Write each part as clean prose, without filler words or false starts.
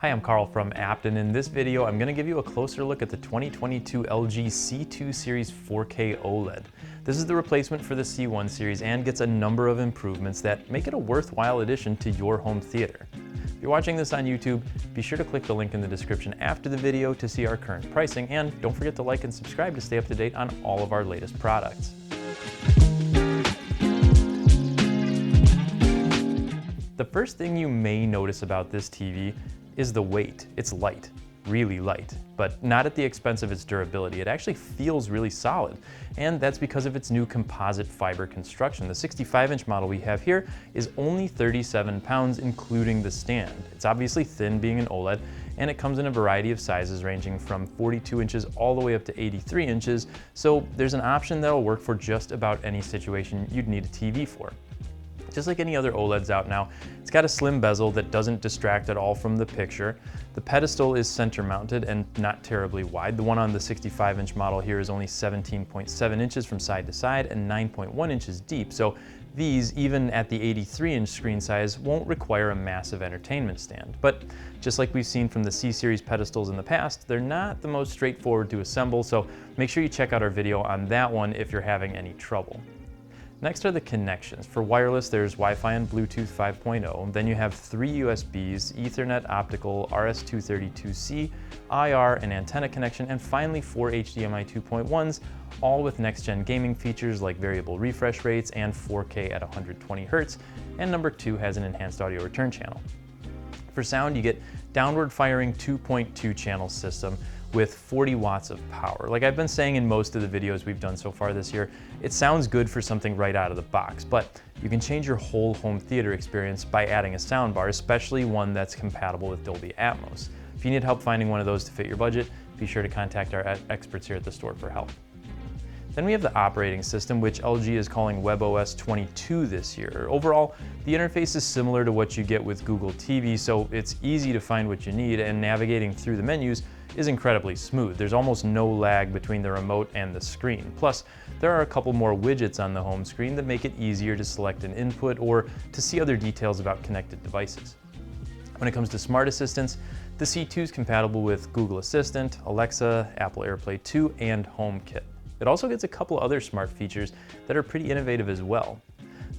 Hi, I'm Carl from Apt, and in this video I'm going to give you a closer look at the 2022 LG C2 Series 4K OLED. This is the replacement for the C1 series and gets a number of improvements that make it a worthwhile addition to your home theater. If you're watching this on YouTube, be sure to click the link in the description after the video to see our current pricing, and don't forget to like and subscribe to stay up to date on all of our latest products. The first thing you may notice about this TV is the weight. It's light, really light, but not at the expense of its durability. It actually feels really solid, and that's because of its new composite fiber construction. The 65-inch model we have here is only 37 pounds, including the stand. It's obviously thin, being an OLED, and it comes in a variety of sizes ranging from 42 inches all the way up to 83 inches, so there's an option that'll work for just about any situation you'd need a TV for. Just like any other OLEDs out now, it's got a slim bezel that doesn't distract at all from the picture. The pedestal is center mounted and not terribly wide. The one on the 65-inch model here is only 17.7 inches from side to side and 9.1 inches deep, so these, even at the 83-inch screen size, won't require a massive entertainment stand. But just like we've seen from the C-Series pedestals in the past, they're not the most straightforward to assemble, so make sure you check out our video on that one if you're having any trouble. Next are the connections. For wireless, there's Wi-Fi and Bluetooth 5.0. Then you have 3 USBs, Ethernet, optical, RS-232C, IR, and antenna connection, and finally 4 HDMI 2.1s, all with next-gen gaming features like variable refresh rates and 4K at 120 Hz, and number 2 has an enhanced audio return channel. For sound, you get downward firing 2.2 channel system with 40 watts of power. Like I've been saying in most of the videos we've done so far this year, it sounds good for something right out of the box, but you can change your whole home theater experience by adding a soundbar, especially one that's compatible with Dolby Atmos. If you need help finding one of those to fit your budget, be sure to contact our experts here at the store for help. Then we have the operating system, which LG is calling WebOS 22 this year. Overall, the interface is similar to what you get with Google TV, so it's easy to find what you need, and navigating through the menus is incredibly smooth. There's almost no lag between the remote and the screen. Plus, there are a couple more widgets on the home screen that make it easier to select an input or to see other details about connected devices. When it comes to smart assistants, the C2 is compatible with Google Assistant, Alexa, Apple AirPlay 2, and HomeKit. It also gets a couple other smart features that are pretty innovative as well.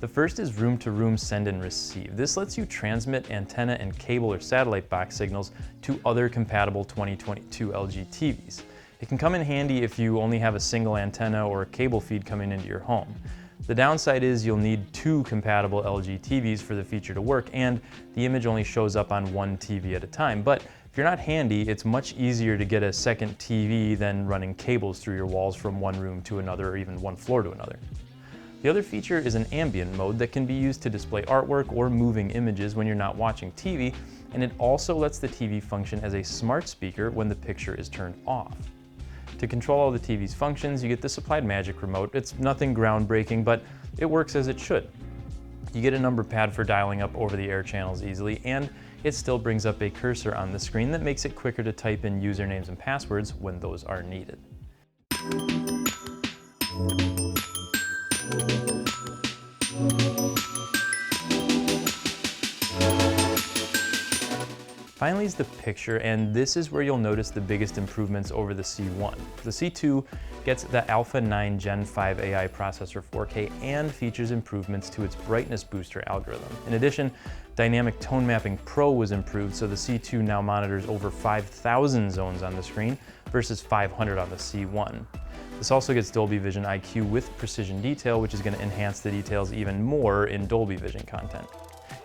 The first is room-to-room send and receive. This lets you transmit antenna and cable or satellite box signals to other compatible 2022 LG TVs. It can come in handy if you only have a single antenna or cable feed coming into your home. The downside is you'll need 2 compatible LG TVs for the feature to work, and the image only shows up on one TV at a time. But if you're not handy, it's much easier to get a second TV than running cables through your walls from one room to another or even one floor to another. The other feature is an ambient mode that can be used to display artwork or moving images when you're not watching TV, and it also lets the TV function as a smart speaker when the picture is turned off. To control all the TV's functions, you get the supplied Magic Remote. It's nothing groundbreaking, but it works as it should. You get a number pad for dialing up over-the-air channels easily, and it still brings up a cursor on the screen that makes it quicker to type in usernames and passwords when those are needed. Finally is the picture, and this is where you'll notice the biggest improvements over the C1. The C2 gets the Alpha 9 Gen 5 AI processor 4K and features improvements to its brightness booster algorithm. In addition, Dynamic Tone Mapping Pro was improved, so the C2 now monitors over 5,000 zones on the screen versus 500 on the C1. This also gets Dolby Vision IQ with Precision Detail, which is going to enhance the details even more in Dolby Vision content.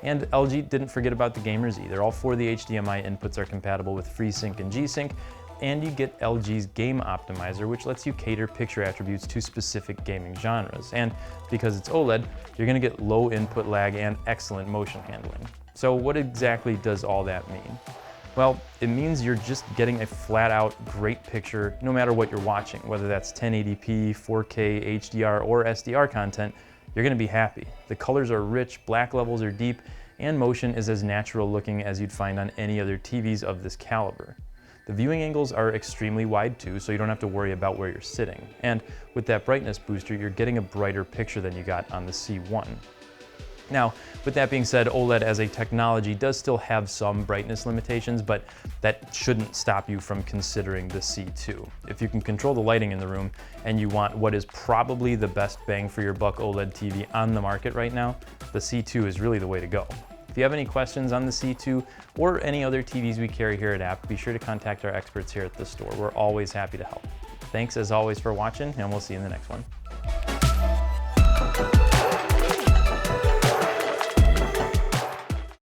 And LG didn't forget about the gamers either. All 4 of the HDMI inputs are compatible with FreeSync and G-Sync, and you get LG's Game Optimizer, which lets you cater picture attributes to specific gaming genres. And because it's OLED, you're going to get low input lag and excellent motion handling. So what exactly does all that mean? Well, it means you're just getting a flat-out great picture no matter what you're watching, whether that's 1080p, 4K, HDR, or SDR content. You're going to be happy. The colors are rich, black levels are deep, and motion is as natural looking as you'd find on any other TVs of this caliber. The viewing angles are extremely wide too, so you don't have to worry about where you're sitting. And with that brightness booster, you're getting a brighter picture than you got on the C1. Now, with that being said, OLED as a technology does still have some brightness limitations, but that shouldn't stop you from considering the C2. If you can control the lighting in the room and you want what is probably the best bang for your buck OLED TV on the market right now, the C2 is really the way to go. If you have any questions on the C2 or any other TVs we carry here at App, be sure to contact our experts here at the store. We're always happy to help. Thanks as always for watching, and we'll see you in the next one.